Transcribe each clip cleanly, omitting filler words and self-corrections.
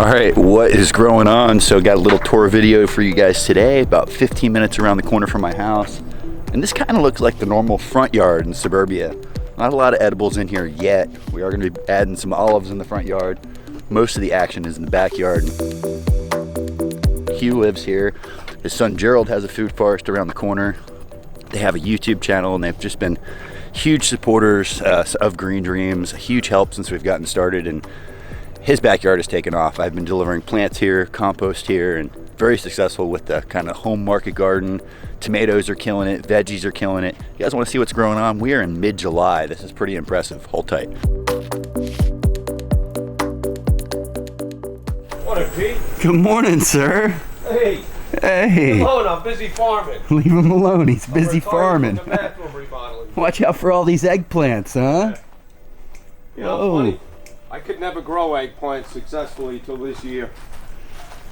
All right, what is growing on? So got a little tour video for you guys today, about 15 minutes around the corner from my house. And this kind of looks like the normal front yard in suburbia. Not a lot of edibles in here yet. We are going to be adding some olives in the front yard. Most of the action is in the backyard. Hugh lives here. His son Gerald has a food forest around the corner. They have a YouTube channel and they've just been huge supporters of Green Dreams, a huge help since we've gotten started, and his backyard has taken off. I've been delivering plants here, compost here, and very successful with the kind of home market garden. Tomatoes are killing it, veggies are killing it. You guys want to see what's growing on? We are in mid-July. This is pretty impressive. Hold tight. Morning, Pete. Good morning, sir. Hey. Hey. Leave him alone, I'm busy farming. Leave him alone. He's busy farming. The bathroom remodeling. Watch out for all these eggplants, huh? You know, funny, I could never grow eggplants successfully till this year.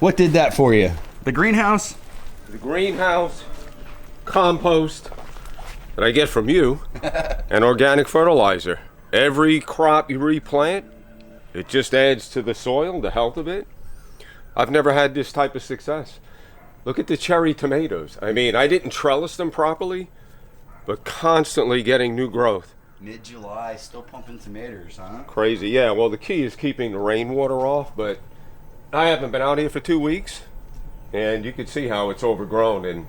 What did that for you? The greenhouse? The greenhouse, compost that I get from you, and organic fertilizer. Every crop you replant, it just adds to the soil, the health of it. I've never had this type of success. Look at the cherry tomatoes. I mean, I didn't trellis them properly, but constantly getting new growth. Mid-July, still pumping tomatoes, huh? Crazy, yeah. Well, the key is keeping the rainwater off, but I haven't been out here for 2 weeks, and you can see how it's overgrown, and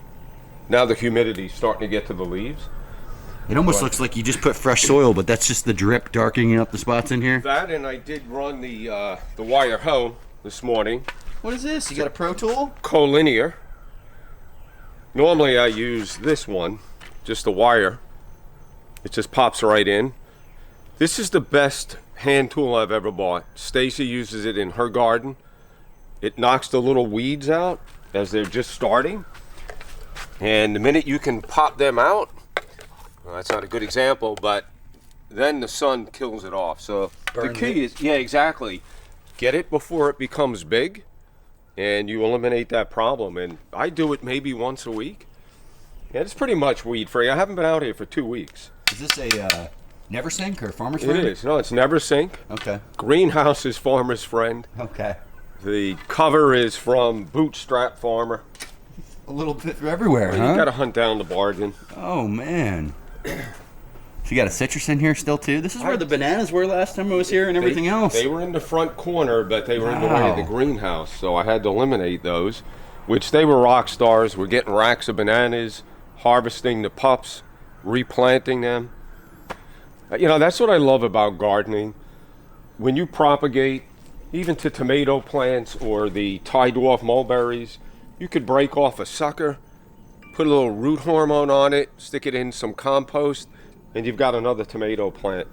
now the humidity's starting to get to the leaves. It almost looks like you just put fresh soil, but that's just the drip darkening up the spots in here. That, and I did run the wire hoe this morning. What is this? You got a Pro tool? Collinear. Normally I use this one, just the wire. It just pops right in. This is the best hand tool I've ever bought. Stacy uses it in her garden. It knocks the little weeds out as they're just starting. And the minute you can pop them out, well, that's not a good example, but then the sun kills it off. So the key is, yeah, exactly. Get it before it becomes big, and you eliminate that problem. And I do it maybe once a week. Yeah, it's pretty much weed free. I haven't been out here for 2 weeks. Is this a never sink or farmer's friend? It is. No, it's never sink. Okay. Greenhouse is farmer's friend. Okay. The cover is from Bootstrap Farmer. A little bit everywhere, You huh? gotta hunt down the bargain. Oh, man. So you got a citrus in here still, too? This is where the bananas were last time I was here and everything else. They were in the front corner, but they were in the way of the greenhouse, so I had to eliminate those, which they were rock stars. We're getting racks of bananas, harvesting the pups, replanting them. You know, that's what I love about gardening. When you propagate, even to tomato plants or the Thai dwarf mulberries, you could break off a sucker, put a little root hormone on it, stick it in some compost, and you've got another tomato plant.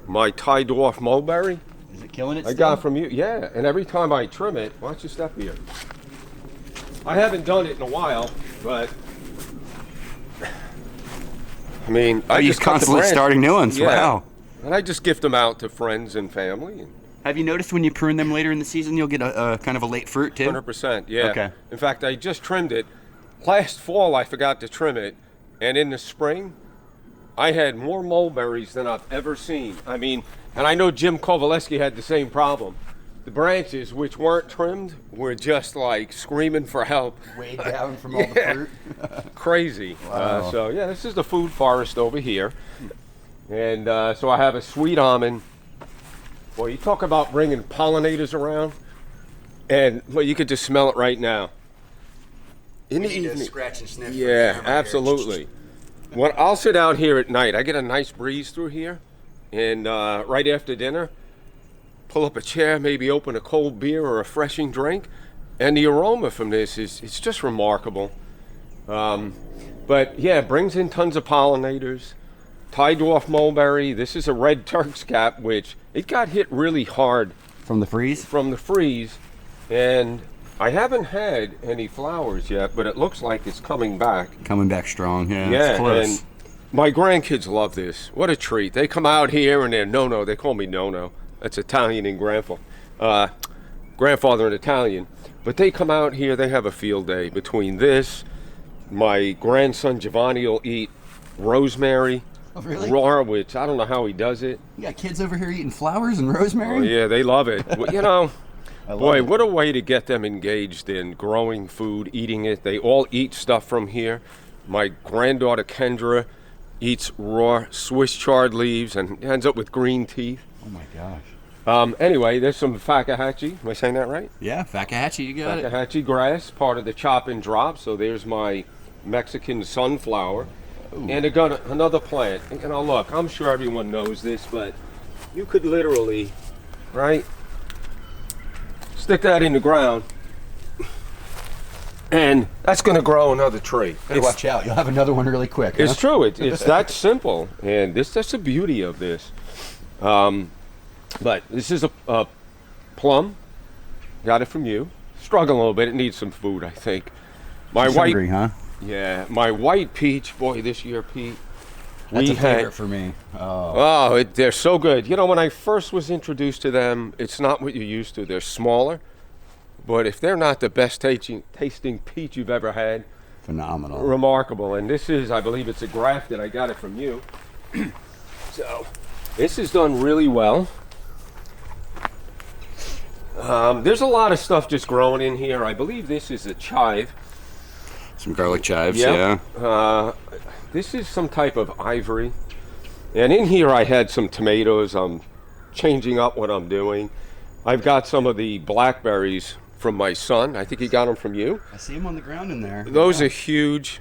My Thai dwarf mulberry, is it killing it I still? got from you, yeah. And every time I trim it, watch your step here. I haven't done it in a while, but I mean, I you're just cut the constantly branch. starting new ones. Yeah. Wow. And I just gift them out to friends and family. Have you noticed when you prune them later in the season, you'll get a kind of a late fruit too? 100%, yeah. Okay. In fact, I just trimmed it. Last fall, I forgot to trim it. And in the spring, I had more mulberries than I've ever seen. I mean, and I know Jim Kowaleski had the same problem. The branches, which weren't trimmed, were just like screaming for help. Weighed down from all the fruit. Crazy. Wow. So yeah, this is the food forest over here. And so I have a sweet almond. Well, you talk about bringing pollinators around, and well, you could just smell it right now. In the evening. Scratch and sniff. Yeah, absolutely. When I'll sit out here at night, I get a nice breeze through here, and right after dinner, pull up a chair, maybe open a cold beer or a refreshing drink, and the aroma from this it's just remarkable. But yeah, it brings in tons of pollinators. Thai dwarf mulberry. This is a red Turks cap, which it got hit really hard From the freeze? from the freeze, and I haven't had any flowers yet, but it looks like it's coming back. Coming back strong, yeah. Yeah, It's close. and my grandkids love this. What a treat. They come out here and they're no-no. They call me no-no. That's Italian and grandfather and Italian. But they come out here, they have a field day. Between this, my grandson Giovanni will eat rosemary, Oh, really? raw, which I don't know how he does it. You got kids over here eating flowers and rosemary? Oh, yeah, they love it. Well, you know, Boy, what a way to get them engaged in growing food, eating it. They all eat stuff from here. My granddaughter Kendra eats raw Swiss chard leaves and ends up with green teeth. Oh my gosh. Anyway, there's some fakahatchee. Am I saying that right? Yeah, fakahatchee, you got it. Fakahatchee grass, part of the chop and drop. So there's my Mexican sunflower. Ooh. And another plant. And now look, I'm sure everyone knows this, but you could literally, right, stick that in the ground, and that's going to grow another tree. Better watch out. You'll have another one really quick. It's true. It's that simple. And that's the beauty of this. But this is a plum. Got it from you. Struggling a little bit. It needs some food, I think. Hungry, huh? Yeah, my white peach. Boy, this year, Pete. That's a favorite for me. They're so good. You know, when I first was introduced to them, it's not what you're used to. They're smaller. But if they're not the best tasting peach you've ever had, phenomenal. Remarkable. And this is, I believe it's a grafted. I got it from you. So this is done really well. There's a lot of stuff just growing in here. I believe this is a chive. Some garlic chives, yep. Yeah. This is some type of ivory. And in here I had some tomatoes. I'm changing up what I'm doing. I've got some of the blackberries from my son. I think he got them from you. I see them on the ground in there. Those are huge.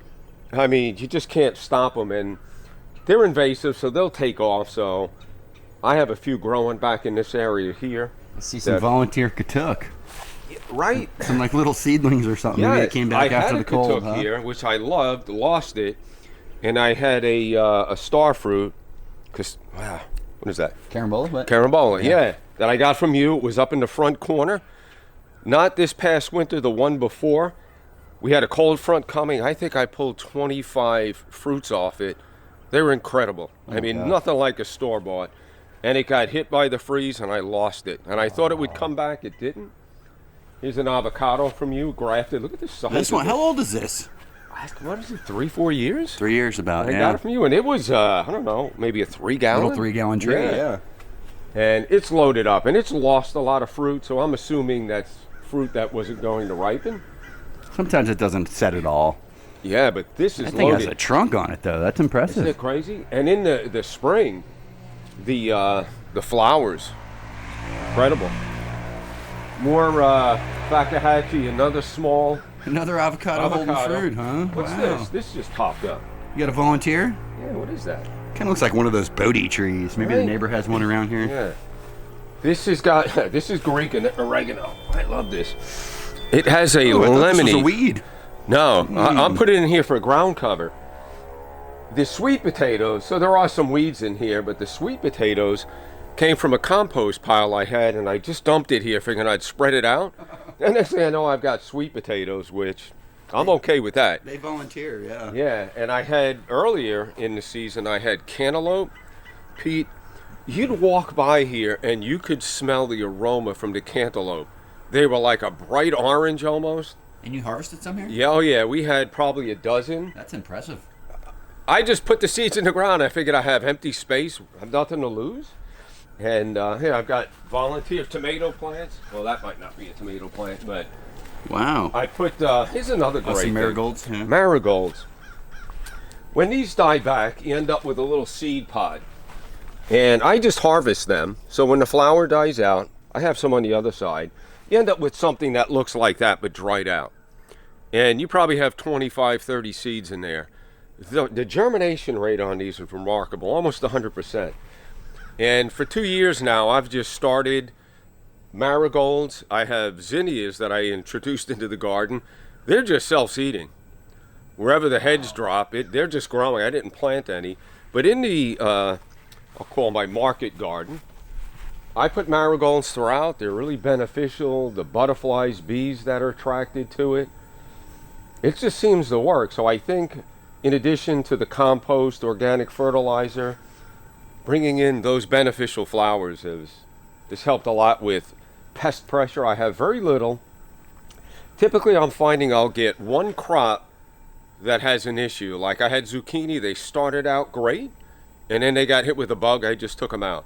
I mean, you just can't stop them. And they're invasive, so they'll take off. So I have a few growing back in this area here. I see some volunteer katuk. Right. Some like little seedlings or something. Yeah, Maybe it came back after the cold. I had a katuk here, which I loved, lost it. And I had a star fruit. Wow, what is that? Carambola? Carambola, yeah. That I got from you. It was up in the front corner. Not this past winter, the one before. We had a cold front coming. I think I pulled 25 fruits off it. They were incredible. I mean, nothing like a store-bought. And it got hit by the freeze, and I lost it. And I thought it would come back. It didn't. Here's an avocado from you, grafted. Look at this size. This one, how old is this? What is it, 3-4 years? 3 years about, I got it from you, and it was, I don't know, maybe a 3-gallon? Little 3-gallon tree, yeah. And it's loaded up, and it's lost a lot of fruit, so I'm assuming that's fruit that wasn't going to ripen. Sometimes it doesn't set at all. Yeah, but this is loaded. I think it has a trunk on it, though. That's impressive. Isn't it crazy? And in the spring, the flowers, incredible. More fakahatchee, another avocado holding fruit, huh? What's this? This just popped up. You got a volunteer? Yeah, what is that? Kind of looks like one of those Bodhi trees. Maybe the neighbor has one around here. Yeah. This is Greek and oregano. I love this. It has a lemony. This was a weed. No, I'm putting it in here for ground cover. The sweet potatoes, so there are some weeds in here, but the sweet potatoes came from a compost pile I had, and I just dumped it here figuring I'd spread it out. And next thing I know, I've got sweet potatoes, which I'm okay with that. They volunteer, yeah. Yeah, and I had, earlier in the season, I had cantaloupe. Pete, you'd walk by here, and you could smell the aroma from the cantaloupe. They were like a bright orange almost. And you harvested some here? Yeah, oh yeah, we had probably a dozen. That's impressive. I just put the seeds in the ground. I figured I have empty space. I have nothing to lose. And here I've got volunteer tomato plants. Well, that might not be a tomato plant, but wow. I put here's another great some marigolds. Yeah. Marigolds. When these die back, you end up with a little seed pod, and I just harvest them. So when the flower dies out, I have some on the other side. You end up with something that looks like that but dried out, and you probably have 25, 30 seeds in there. The germination rate on these is remarkable, almost 100%. And for 2 years now, I've just started marigolds. I have zinnias that I introduced into the garden. They're just self-seeding. Wherever the heads drop, they're just growing. I didn't plant any. But in the, I'll call my market garden, I put marigolds throughout. They're really beneficial. The butterflies, bees that are attracted to it. It just seems to work. So I think in addition to the compost, organic fertilizer, bringing in those beneficial flowers has helped a lot with pest pressure. I have very little. Typically, I'm finding I'll get one crop that has an issue. Like I had zucchini, they started out great, and then they got hit with a bug. I just took them out.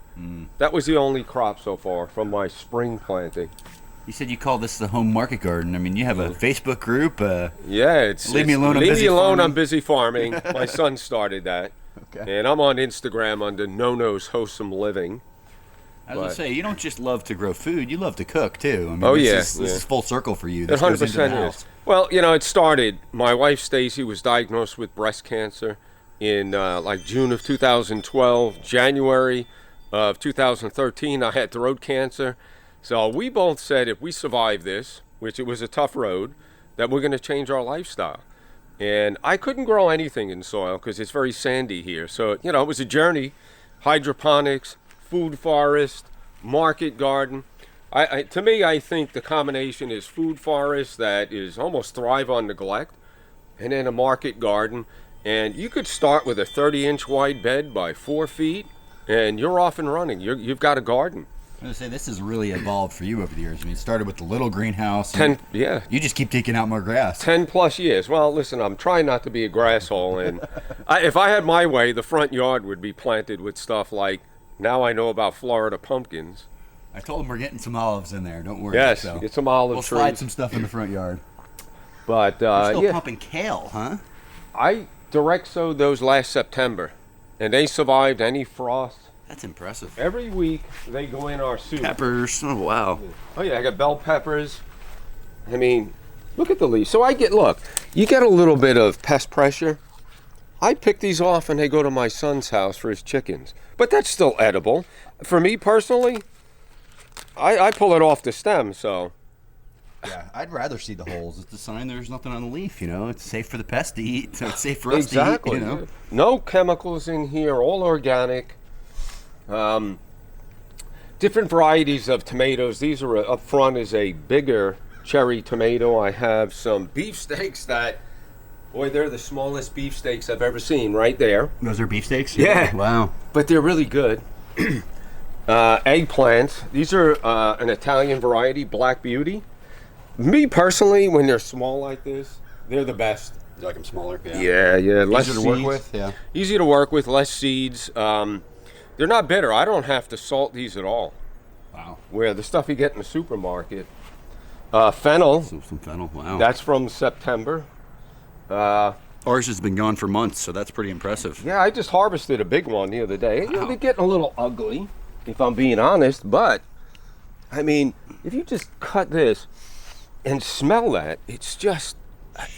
That was the only crop so far from my spring planting. You said you call this the home market garden. I mean, you have a Facebook group. Yeah, it's Leave me alone. Leave me alone. Farming. I'm busy farming. My son started that, and I'm on Instagram under Nono's Wholesome Living. I was gonna say, you don't just love to grow food; you love to cook too. I mean, this is full circle for you. This 100% is. Well, you know, it started. My wife Stacy was diagnosed with breast cancer in like June of 2012. January of 2013, I had throat cancer. So we both said if we survive this, which it was a tough road, that we're going to change our lifestyle. And I couldn't grow anything in soil because it's very sandy here. So, you know, it was a journey. Hydroponics, food forest, market garden. To me, I think the combination is food forest that is almost thrive on neglect, and then a market garden. And you could start with a 30-inch wide bed by 4 feet, and you're off and running. You've got a garden. I was gonna say, this has really evolved for you over the years. I mean, it started with the little greenhouse. Yeah. You just keep taking out more grass. 10 plus years. Well, listen, I'm trying not to be a grasshole, and if I had my way, the front yard would be planted with stuff like, now I know about Florida pumpkins. I told them we're getting some olives in there. Don't worry. Yes, so get some olive we'll trees. slide some stuff in the front yard. But You're still yeah, pumping kale, huh? I direct sowed those last September, and they survived any frost. That's impressive. Every week they go in our soup. Peppers. Oh wow. Oh yeah, I got bell peppers. I mean, look at the leaves. So you get a little bit of pest pressure. I pick these off and they go to my son's house for his chickens. But that's still edible. For me personally, I pull it off the stem, so. Yeah, I'd rather see the holes. It's a sign there's nothing on the leaf, you know. It's safe for the pest to eat, so it's safe for us to eat, you know. Yeah. No chemicals in here, all organic. Different varieties of tomatoes. These are up front is a bigger cherry tomato. I have some beefsteaks that, boy, they're the smallest beefsteaks I've ever seen right there. Those are beefsteaks? Yeah. Wow. But they're really good. Eggplants. These are an Italian variety, Black Beauty. Me personally, when they're small like this, they're the best. You like them smaller? Yeah. Less Easier to seeds. work with? Yeah. Easy to work with, less seeds. They're not bitter. I don't have to salt these at all. Wow. Where the stuff you get in the supermarket. Fennel. Some fennel. Wow. That's from September. Ours has been gone for months, so that's pretty impressive. Yeah, I just harvested a big one the other day. You know, they're getting a little ugly, if I'm being honest. But, I mean, if you just cut this and smell that, it's just,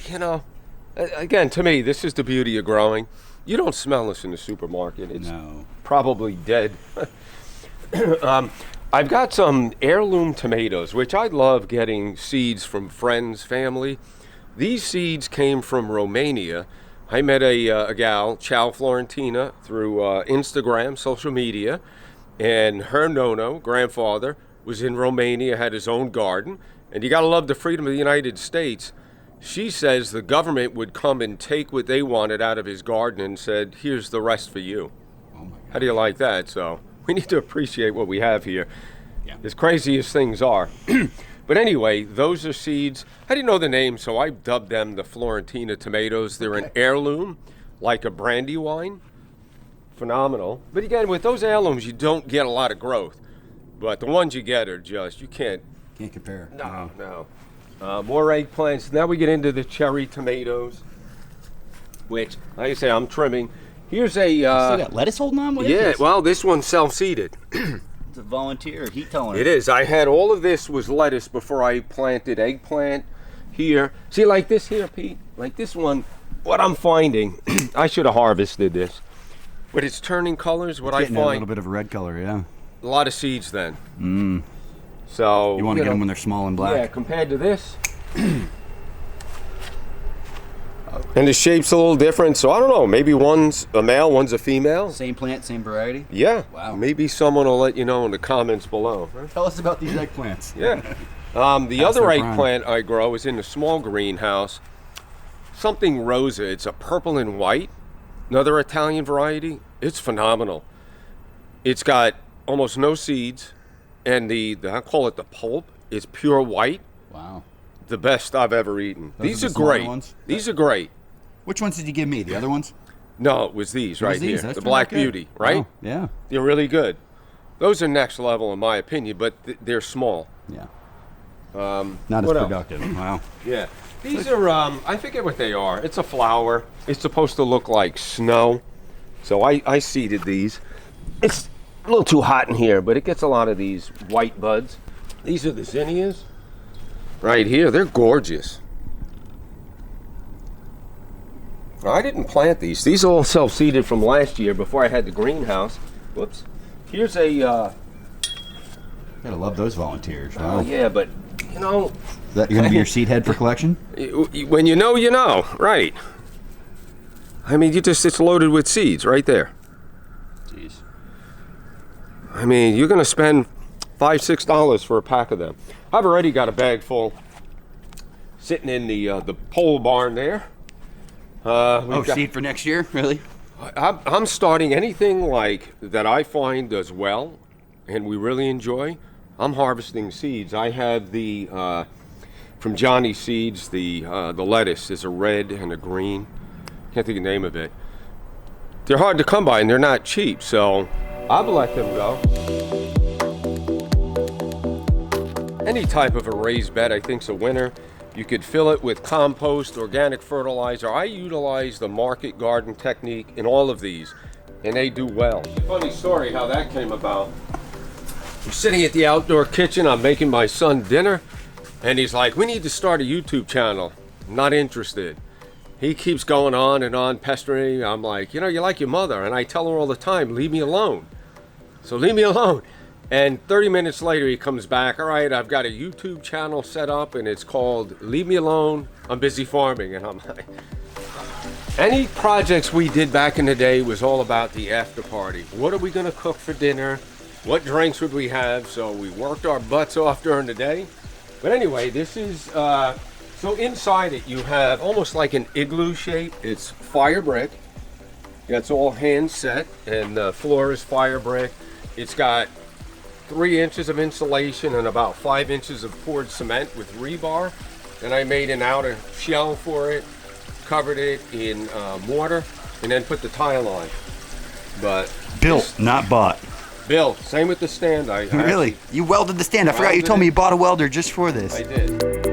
you know, again, to me, this is the beauty of growing. You don't smell this in the supermarket. It's probably dead. I've got some heirloom tomatoes, which I love getting seeds from friends, family. These seeds came from Romania. I met a gal, Florentina, through Instagram, social media, and her nono, grandfather, was in Romania, had his own garden, and you gotta love the freedom of the United States. She says the government would come and take what they wanted out of his garden and said, here's the rest for you. Oh my God. How do you like that? So we need to appreciate what we have here. Yeah. As crazy as things are. But anyway, those are seeds. I didn't know the name, so I dubbed them the Florentina tomatoes. They're an heirloom, like a brandy wine. Phenomenal. But again, with those heirlooms, you don't get a lot of growth. But the ones you get are just, you can't compare. No. More eggplants. Now we get into the cherry tomatoes, which, like I say, I'm trimming. Here's a... you still got lettuce holding on? What is this? Well, this one's self-seeded. It's a volunteer heat tolerant. It is. I had all of this was lettuce before I planted eggplant here. See, like this here, Pete? Like this one, what I'm finding, I should have harvested this, but it's turning colors. What I find... a little bit of a red color, yeah. A lot of seeds then. So you want to get them when they're small and black. Yeah, compared to this. And the shape's a little different, so I don't know. Maybe one's a male, one's a female. Same plant, same variety? Yeah. Wow. Maybe someone will let you know in the comments below. Tell us about these eggplants. Yeah. The other eggplant I grow is in a small greenhouse. Something rosa. It's a purple and white. Another Italian variety. It's phenomenal. It's got almost no seeds. And I call it the pulp, is pure white. Wow. The best I've ever eaten. These are great. Ones? These are great. Which ones did you give me? The other ones? No, it was these right here. That's the Black Beauty, right? Oh, yeah. They're really good. Those are next level in my opinion, but they're small. Yeah. Not as what else? productive. Wow. Yeah. These are, I forget what they are. It's a flower. It's supposed to look like snow. So I seeded these. It's a little too hot in here, but it gets a lot of these white buds. These are the zinnias. Right here. They're gorgeous. I didn't plant these. These are all self-seeded from last year before I had the greenhouse. Whoops. Here's a... Gotta love those volunteers. Oh, yeah, but, you know... Is that going to be your seed head for collection? When you know, right. I mean, it's loaded with seeds right there. Jeez. I mean, you're going to spend $5-6 for a pack of them. I've already got a bag full sitting in the pole barn there. Seed for next year? Really? I'm starting anything like that I find does well and we really enjoy. I'm harvesting seeds. I have the from Johnny Seeds, the lettuce is a red and a green. Can't think of the name of it. They're hard to come by and they're not cheap, so I've let them go. Any type of a raised bed I think's a winner. You could fill it with compost, organic fertilizer. I utilize the market garden technique in all of these, and they do well. Funny story how that came about. I'm sitting at the outdoor kitchen, I'm making my son dinner, and he's like, we need to start a YouTube channel. I'm not interested. He keeps going on and on, pestering me. I'm like, you know, you're like your mother, and I tell her all the time, leave me alone. So leave me alone. And 30 minutes later, he comes back. All right, I've got a YouTube channel set up, and it's called Leave Me Alone, I'm Busy Farming. And I'm like, any projects we did back in the day was all about the after party. What are we going to cook for dinner? What drinks would we have? So we worked our butts off during the day. But anyway, this is, so inside it, you have almost like an igloo shape. It's fire brick. It's all hand set, and the floor is fire brick. It's got 3 inches of insulation and about 5 inches of poured cement with rebar. And I made an outer shell for it, covered it in mortar, and then put the tile on. But built, not bought. Built. Same with the stand. Really? You welded the stand. I forgot you told me you bought a welder just for this. I did.